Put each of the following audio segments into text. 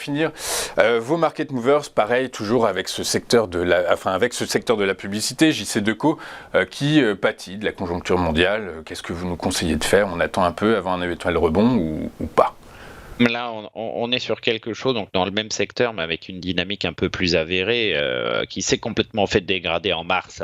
finir. Vos market movers, pareil, toujours avec ce secteur de la publicité, JC Decaux, qui pâtit de la conjoncture mondiale. Qu'est-ce que vous nous conseillez de faire? On attend un peu avant un éventuel rebond ou pas? Là, on est sur quelque chose, donc dans le même secteur, mais avec une dynamique un peu plus avérée, qui s'est complètement fait dégrader en mars.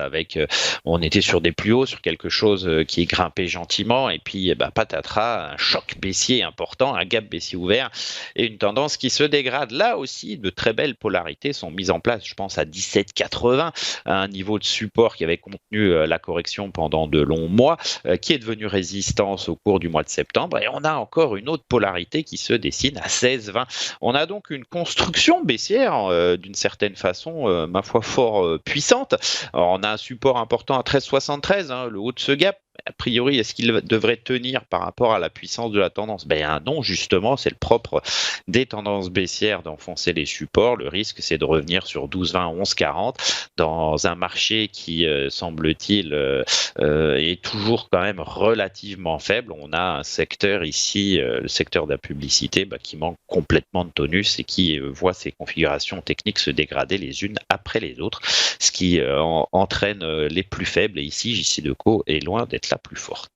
On était sur des plus hauts, sur quelque chose qui est grimpé gentiment, et puis patatras, un choc baissier important, un gap baissier ouvert, et une tendance qui se dégrade. Là aussi, de très belles polarités sont mises en place. Je pense à 17,80, à un niveau de support qui avait contenu la correction pendant de longs mois, qui est devenu résistance au cours du mois de septembre, et on a encore une autre polarité qui se dessine à 16,20. On a donc une construction baissière d'une certaine façon, ma foi, fort puissante. Alors, on a un support important à 13,73, le haut de ce gap. A priori, est-ce qu'il devrait tenir par rapport à la puissance de la tendance? Non, justement, c'est le propre des tendances baissières d'enfoncer les supports. Le risque, c'est de revenir sur 12,20, 11,40 dans un marché qui, semble-t-il, est toujours quand même relativement faible. On a un secteur ici, le secteur de la publicité, qui manque complètement de tonus et qui voit ses configurations techniques se dégrader les unes après les autres, ce qui entraîne les plus faibles. Et ici, JC Decaux est loin d'être la plus forte.